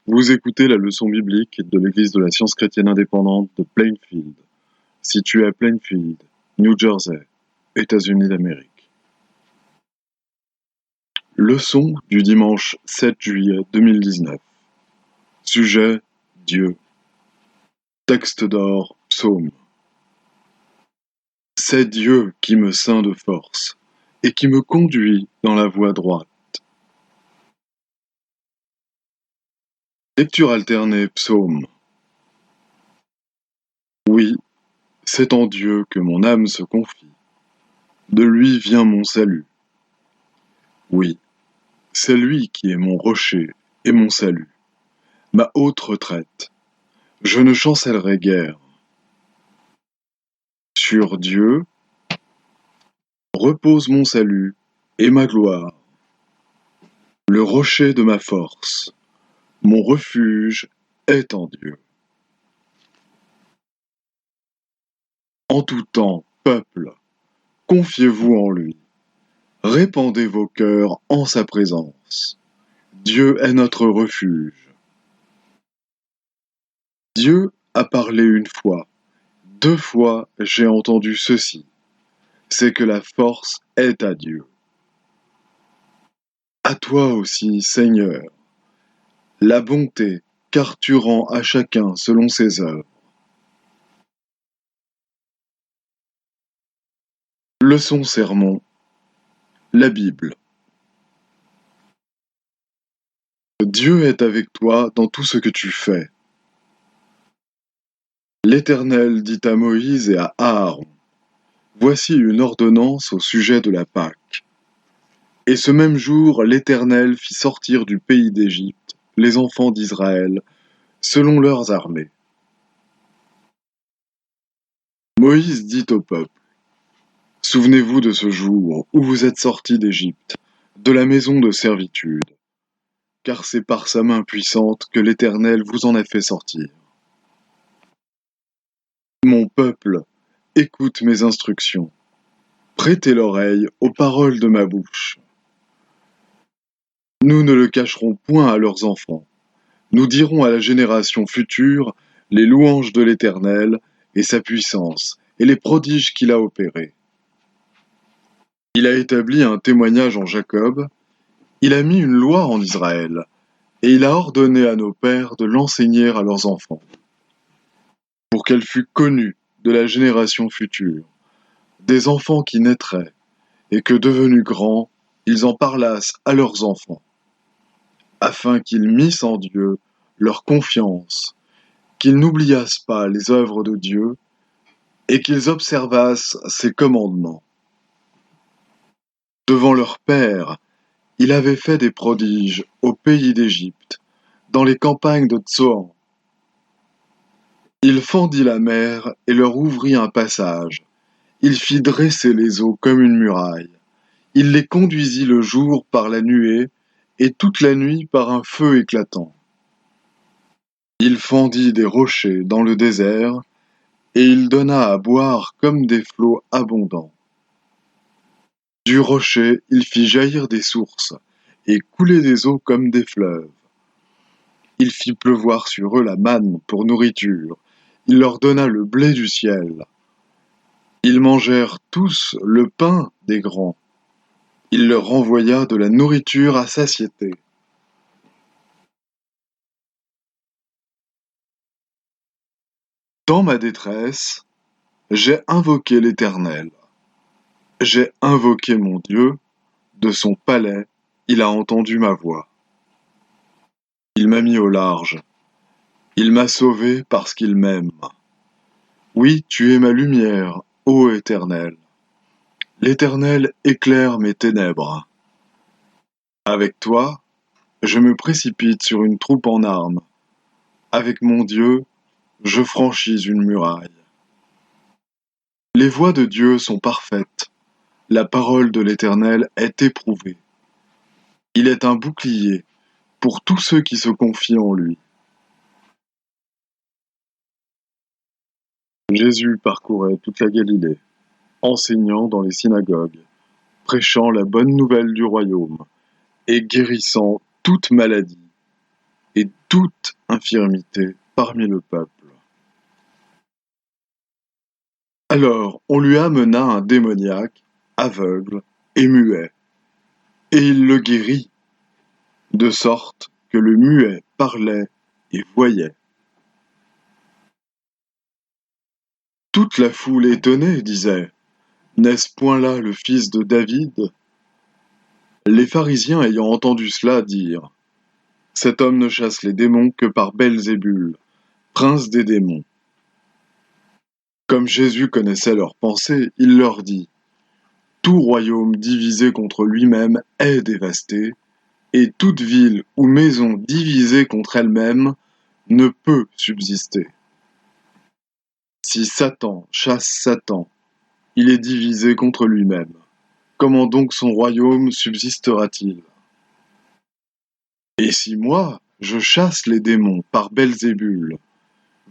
Vous écoutez la leçon biblique de l'Église de la Science chrétienne indépendante de Plainfield, située à Plainfield, New Jersey, États-Unis d'Amérique. Leçon du dimanche 7 juillet 2019. Sujet: Dieu. Texte d'or, psaume. C'est Dieu qui me ceint de force et qui me conduit dans la voie droite. Lecture alternée, psaume. Oui, c'est en Dieu que mon âme se confie. De lui vient mon salut. Oui, c'est lui qui est mon rocher et mon salut, ma haute retraite. Je ne chancellerai guère. Sur Dieu repose mon salut et ma gloire, le rocher de ma force. Mon refuge est en Dieu. En tout temps, peuple, confiez-vous en lui. Répandez vos cœurs en sa présence. Dieu est notre refuge. Dieu a parlé une fois, 2 fois j'ai entendu ceci, c'est que la force est à Dieu. À toi aussi, Seigneur, la bonté, car tu rends à chacun selon ses œuvres. Leçon sermon, la Bible. Dieu est avec toi dans tout ce que tu fais. L'Éternel dit à Moïse et à Aaron, voici une ordonnance au sujet de la Pâque. Et ce même jour, l'Éternel fit sortir du pays d'Égypte les enfants d'Israël, selon leurs armées. Moïse dit au peuple, souvenez-vous de ce jour où vous êtes sortis d'Égypte, de la maison de servitude, car c'est par sa main puissante que l'Éternel vous en a fait sortir. Mon peuple, écoute mes instructions, prêtez l'oreille aux paroles de ma bouche. Nous ne le cacherons point à leurs enfants, nous dirons à la génération future les louanges de l'Éternel et sa puissance et les prodiges qu'il a opérés. Il a établi un témoignage en Jacob, il a mis une loi en Israël, et il a ordonné à nos pères de l'enseigner à leurs enfants, pour qu'elle fût connue de la génération future, des enfants qui naîtraient, et que devenus grands, ils en parlassent à leurs enfants, afin qu'ils missent en Dieu leur confiance, qu'ils n'oubliassent pas les œuvres de Dieu, et qu'ils observassent ses commandements. Devant leur père, il avait fait des prodiges au pays d'Égypte, dans les campagnes de Tsoan. Il fendit la mer et leur ouvrit un passage. Il fit dresser les eaux comme une muraille. Il les conduisit le jour par la nuée et toute la nuit par un feu éclatant. Il fendit des rochers dans le désert et il donna à boire comme des flots abondants. Du rocher, il fit jaillir des sources et couler des eaux comme des fleuves. Il fit pleuvoir sur eux la manne pour nourriture. Il leur donna le blé du ciel. Ils mangèrent tous le pain des grands. Il leur renvoya de la nourriture à satiété. Dans ma détresse, j'ai invoqué l'Éternel. J'ai invoqué mon Dieu. De son palais, il a entendu ma voix. Il m'a mis au large. Il m'a sauvé parce qu'il m'aime. Oui, tu es ma lumière, ô Éternel. L'Éternel éclaire mes ténèbres. Avec toi, je me précipite sur une troupe en armes. Avec mon Dieu, je franchis une muraille. Les voies de Dieu sont parfaites. La parole de l'Éternel est éprouvée. Il est un bouclier pour tous ceux qui se confient en lui. Jésus parcourait toute la Galilée, enseignant dans les synagogues, prêchant la bonne nouvelle du royaume et guérissant toute maladie et toute infirmité parmi le peuple. Alors on lui amena un démoniaque, aveugle et muet, et il le guérit, de sorte que le muet parlait et voyait. Toute la foule étonnée disait: N'est-ce point là le fils de David? Les pharisiens ayant entendu cela dirent: Cet homme ne chasse les démons que par Belzébul, prince des démons. Comme Jésus connaissait leurs pensées, il leur dit: Tout royaume divisé contre lui-même est dévasté, et toute ville ou maison divisée contre elle-même ne peut subsister. Si Satan chasse Satan, il est divisé contre lui-même. Comment donc son royaume subsistera-t-il? Et si moi, je chasse les démons par Belzébul,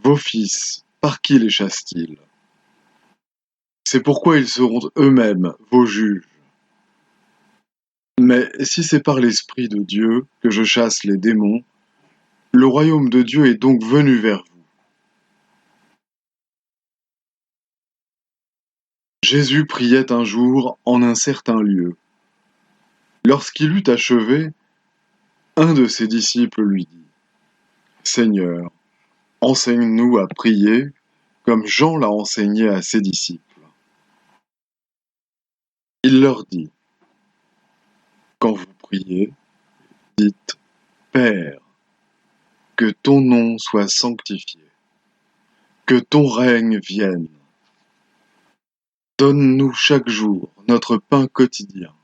vos fils, par qui les chassent-ils? C'est pourquoi ils seront eux-mêmes vos juges. Mais si c'est par l'Esprit de Dieu que je chasse les démons, le royaume de Dieu est donc venu vers vous. Jésus priait un jour en un certain lieu. Lorsqu'il eut achevé, un de ses disciples lui dit: Seigneur, enseigne-nous à prier comme Jean l'a enseigné à ses disciples. Il leur dit: Quand vous priez, dites: Père, que ton nom soit sanctifié, que ton règne vienne. Donne-nous chaque jour notre pain quotidien.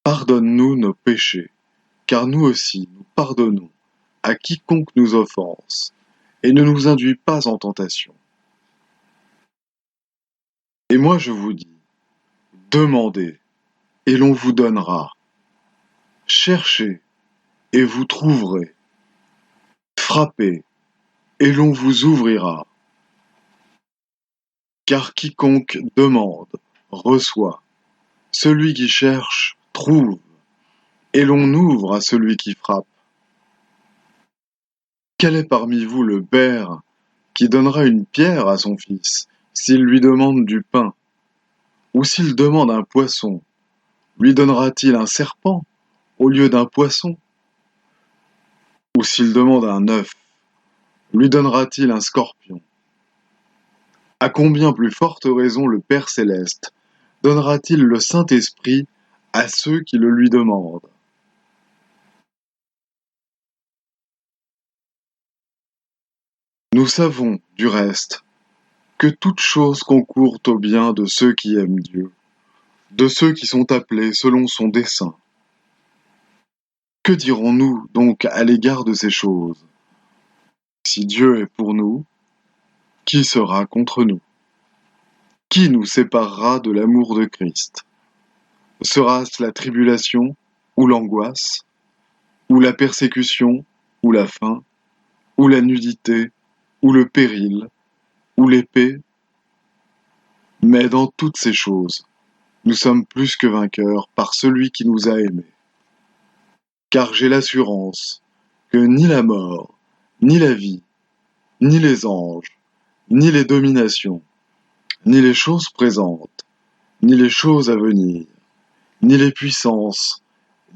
Pardonne-nous nos péchés, car nous aussi nous pardonnons à quiconque nous offense, et ne nous induis pas en tentation. Et moi je vous dis, demandez, et l'on vous donnera. Cherchez, et vous trouverez. Frappez, et l'on vous ouvrira. Car quiconque demande, reçoit. Celui qui cherche, trouve. Et l'on ouvre à celui qui frappe. Quel est parmi vous le père qui donnera une pierre à son fils s'il lui demande du pain? Ou s'il demande un poisson, lui donnera-t-il un serpent au lieu d'un poisson? Ou s'il demande un œuf, lui donnera-t-il un scorpion? À combien plus forte raison le Père céleste donnera-t-il le Saint-Esprit à ceux qui le lui demandent? Nous savons, du reste, que toute chose concourt au bien de ceux qui aiment Dieu, de ceux qui sont appelés selon son dessein. Que dirons-nous donc à l'égard de ces choses? Si Dieu est pour nous, qui sera contre nous? Qui nous séparera de l'amour de Christ? Sera-ce la tribulation ou l'angoisse, ou la persécution ou la faim, ou la nudité ou le péril, ou l'épée? Mais dans toutes ces choses, nous sommes plus que vainqueurs par celui qui nous a aimés. Car j'ai l'assurance que ni la mort, ni la vie, ni les anges, ni les dominations, ni les choses présentes, ni les choses à venir, ni les puissances,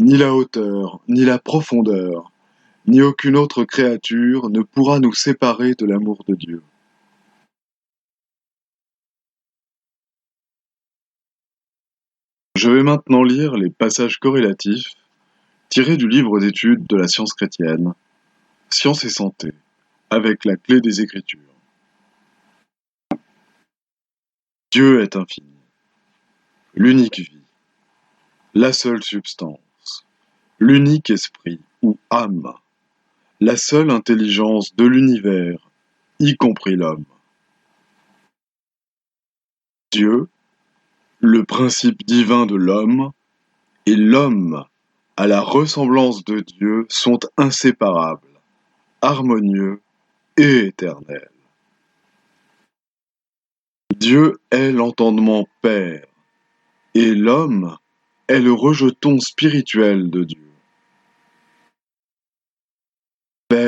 ni la hauteur, ni la profondeur, ni aucune autre créature ne pourra nous séparer de l'amour de Dieu. Je vais maintenant lire les passages corrélatifs tirés du livre d'études de la science chrétienne, Science et santé, avec la clé des Écritures. Dieu est infini, l'unique vie, la seule substance, l'unique esprit ou âme, la seule intelligence de l'univers, y compris l'homme. Dieu, le principe divin de l'homme, et l'homme, à la ressemblance de Dieu, sont inséparables, harmonieux et éternels. Dieu est l'entendement Père, et l'homme est le rejeton spirituel de Dieu.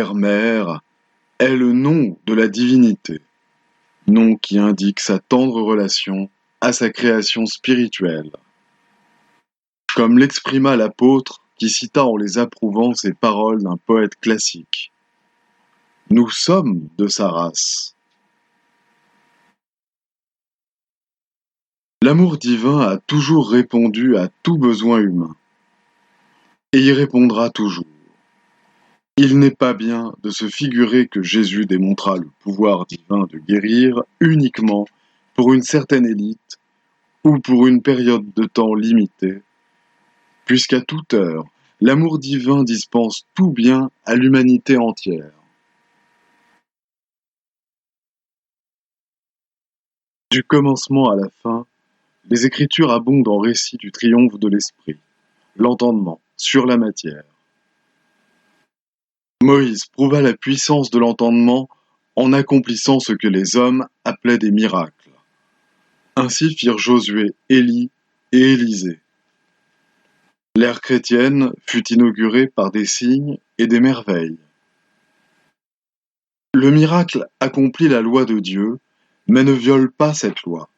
Père-Mère est le nom de la divinité, nom qui indique sa tendre relation à sa création spirituelle. Comme l'exprima l'apôtre qui cita en les approuvant ces paroles d'un poète classique. Nous sommes de sa race. L'amour divin a toujours répondu à tout besoin humain, et y répondra toujours. Il n'est pas bien de se figurer que Jésus démontra le pouvoir divin de guérir uniquement pour une certaine élite ou pour une période de temps limitée, puisqu'à toute heure, l'amour divin dispense tout bien à l'humanité entière. Du commencement à la fin, les Écritures abondent en récits du triomphe de l'esprit, l'entendement, sur la matière. Moïse prouva la puissance de l'entendement en accomplissant ce que les hommes appelaient des miracles. Ainsi firent Josué, Élie et Élisée. L'ère chrétienne fut inaugurée par des signes et des merveilles. Le miracle accomplit la loi de Dieu, mais ne viole pas cette loi.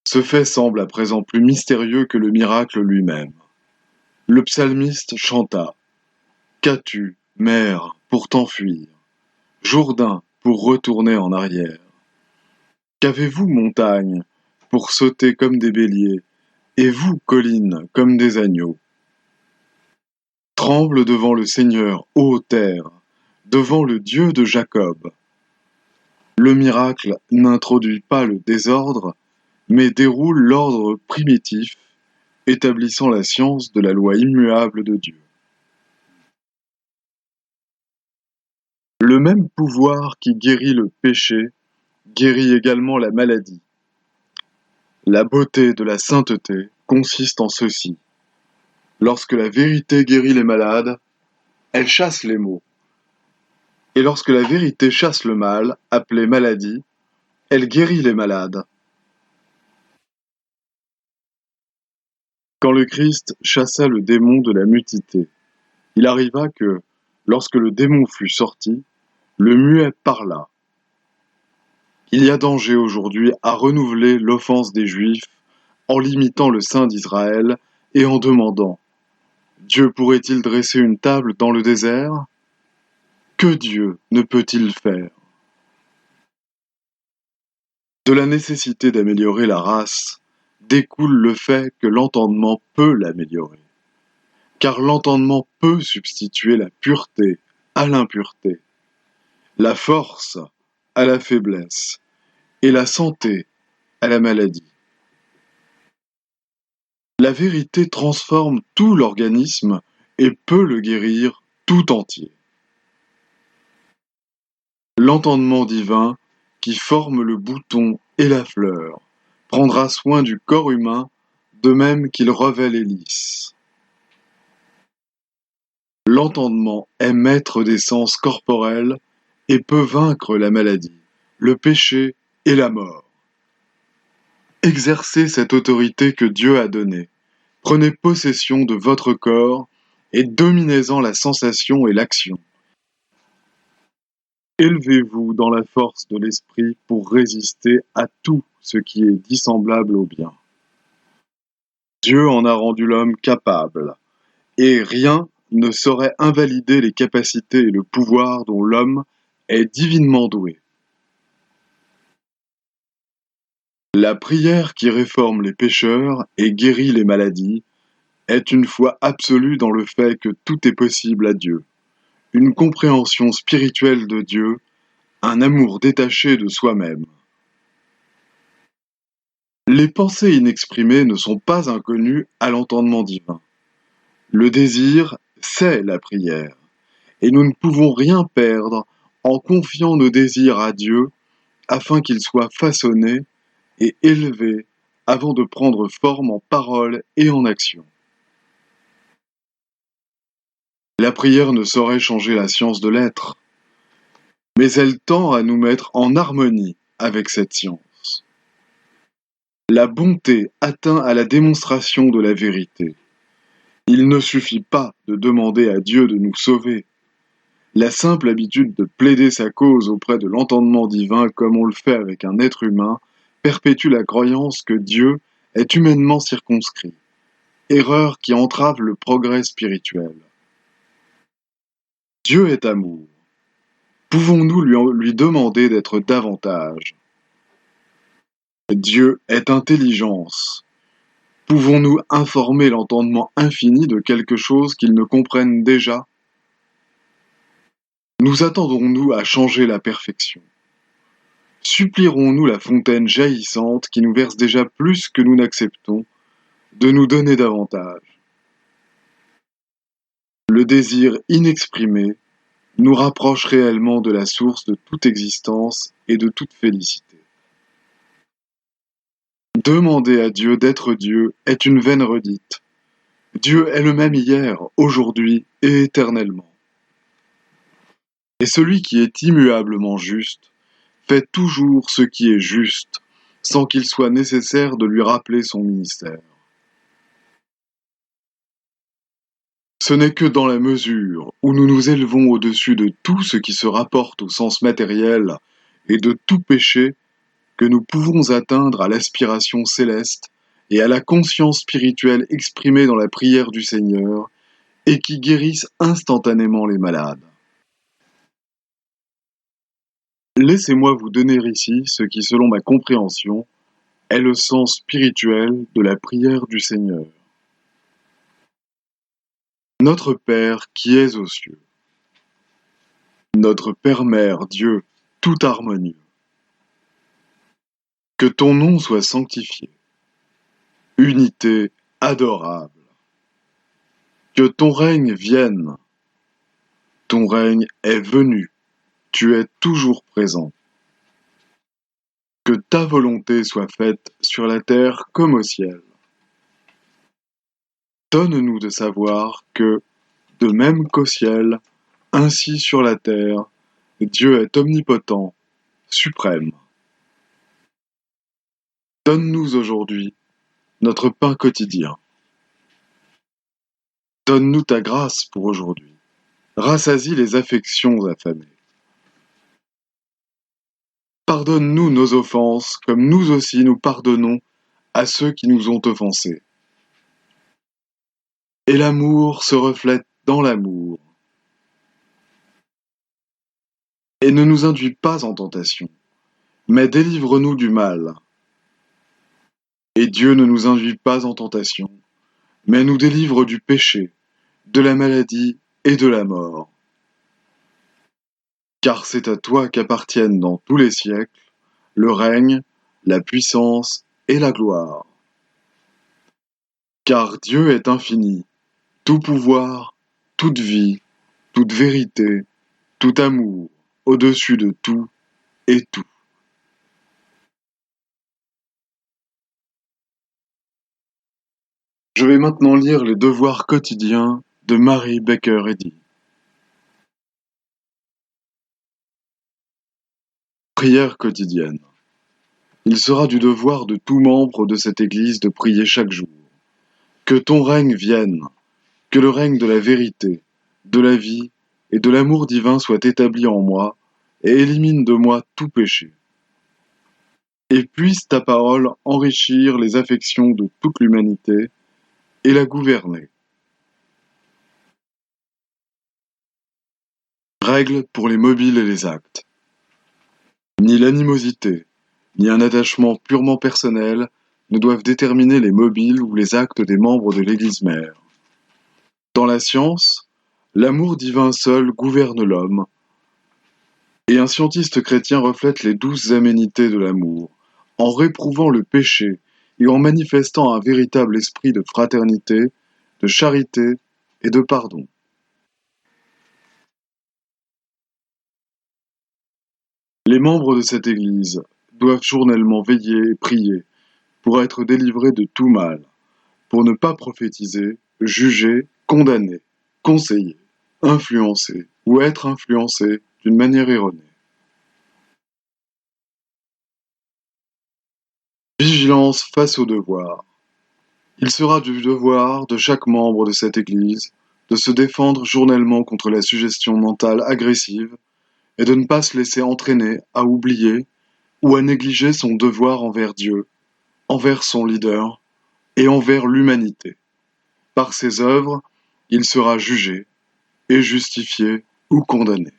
Ce fait semble à présent plus mystérieux que le miracle lui-même. Le psalmiste chanta « Qu'as-tu, mer, pour t'enfuir, Jourdain, pour retourner en arrière? Qu'avez-vous, montagne, pour sauter comme des béliers, et vous, collines, comme des agneaux? Tremble devant le Seigneur, ô terre, devant le Dieu de Jacob. Le miracle n'introduit pas le désordre, mais déroule l'ordre primitif, établissant la science de la loi immuable de Dieu. Le même pouvoir qui guérit le péché guérit également la maladie. La beauté de la sainteté consiste en ceci. Lorsque la vérité guérit les malades, elle chasse les maux. Et lorsque la vérité chasse le mal, appelé maladie, elle guérit les malades. Quand le Christ chassa le démon de la mutité, il arriva que, lorsque le démon fut sorti, le muet parla. Il y a danger aujourd'hui à renouveler l'offense des Juifs en limitant le sein d'Israël et en demandant « Dieu pourrait-il dresser une table dans le désert ? Que Dieu ne peut-il faire ?» De la nécessité d'améliorer la race découle le fait que l'entendement peut l'améliorer. Car l'entendement peut substituer la pureté à l'impureté, la force à la faiblesse et la santé à la maladie. La vérité transforme tout l'organisme et peut le guérir tout entier. L'entendement divin, qui forme le bouton et la fleur, prendra soin du corps humain de même qu'il revêt les lys. L'entendement est maître des sens corporels et peut vaincre la maladie, le péché et la mort. Exercez cette autorité que Dieu a donnée. Prenez possession de votre corps et dominez-en la sensation et l'action. Élevez-vous dans la force de l'esprit pour résister à tout ce qui est dissemblable au bien. Dieu en a rendu l'homme capable, et rien ne saurait invalider les capacités et le pouvoir dont l'homme est divinement doué. La prière qui réforme les pécheurs et guérit les maladies est une foi absolue dans le fait que tout est possible à Dieu, une compréhension spirituelle de Dieu, un amour détaché de soi-même. Les pensées inexprimées ne sont pas inconnues à l'entendement divin. Le désir, c'est la prière, et nous ne pouvons rien perdre en confiant nos désirs à Dieu afin qu'ils soient façonnés et élevés avant de prendre forme en parole et en action. La prière ne saurait changer la science de l'être, mais elle tend à nous mettre en harmonie avec cette science. La bonté atteint à la démonstration de la vérité. Il ne suffit pas de demander à Dieu de nous sauver, La simple habitude de plaider sa cause auprès de l'entendement divin comme on le fait avec un être humain perpétue la croyance que Dieu est humainement circonscrit, erreur qui entrave le progrès spirituel. Dieu est amour. Pouvons-nous lui demander d'être davantage? Dieu est intelligence. Pouvons-nous informer l'entendement infini de quelque chose qu'il ne comprenne déjà? Nous attendons-nous à changer la perfection? Supplierons-nous la fontaine jaillissante qui nous verse déjà plus que nous n'acceptons, de nous donner davantage? Le désir inexprimé nous rapproche réellement de la source de toute existence et de toute félicité. Demander à Dieu d'être Dieu est une vaine redite. Dieu est le même hier, aujourd'hui et éternellement. Et celui qui est immuablement juste fait toujours ce qui est juste, sans qu'il soit nécessaire de lui rappeler son ministère. Ce n'est que dans la mesure où nous nous élevons au-dessus de tout ce qui se rapporte au sens matériel et de tout péché que nous pouvons atteindre à l'aspiration céleste et à la conscience spirituelle exprimée dans la prière du Seigneur et qui guérissent instantanément les malades. Laissez-moi vous donner ici ce qui, selon ma compréhension, est le sens spirituel de la prière du Seigneur. Notre Père qui es aux cieux, notre Père-Mère, Dieu, tout harmonieux, que ton nom soit sanctifié, unité adorable, que ton règne vienne, ton règne est venu, tu es toujours présent, que ta volonté soit faite sur la terre comme au ciel. Donne-nous de savoir que, de même qu'au ciel, ainsi sur la terre, Dieu est omnipotent, suprême. Donne-nous aujourd'hui notre pain quotidien. Donne-nous ta grâce pour aujourd'hui. Rassasie les affections affamées. Pardonne-nous nos offenses, comme nous aussi nous pardonnons à ceux qui nous ont offensés. Et l'amour se reflète dans l'amour. Et ne nous induis pas en tentation, mais délivre-nous du mal. Et Dieu ne nous induit pas en tentation, mais nous délivre du péché, de la maladie et de la mort. Car c'est à toi qu'appartiennent dans tous les siècles le règne, la puissance et la gloire. Car Dieu est infini, tout pouvoir, toute vie, toute vérité, tout amour, au-dessus de tout et tout. Je vais maintenant lire les devoirs quotidiens de Mary Baker Eddy. Prière quotidienne. Il sera du devoir de tout membre de cette Église de prier chaque jour. Que ton règne vienne, que le règne de la vérité, de la vie et de l'amour divin soit établi en moi et élimine de moi tout péché. Et puisse ta parole enrichir les affections de toute l'humanité et la gouverner. Règles pour les mobiles et les actes. Ni l'animosité, ni un attachement purement personnel ne doivent déterminer les mobiles ou les actes des membres de l'Église mère. Dans la science, l'amour divin seul gouverne l'homme, et un scientiste chrétien reflète les douces aménités de l'amour, en réprouvant le péché et en manifestant un véritable esprit de fraternité, de charité et de pardon. Les membres de cette Église doivent journellement veiller et prier pour être délivrés de tout mal, pour ne pas prophétiser, juger, condamner, conseiller, influencer ou être influencé d'une manière erronée. Vigilance face au devoir. Il sera du devoir de chaque membre de cette Église de se défendre journellement contre la suggestion mentale agressive et de ne pas se laisser entraîner à oublier ou à négliger son devoir envers Dieu, envers son leader et envers l'humanité. Par ses œuvres, il sera jugé et justifié ou condamné.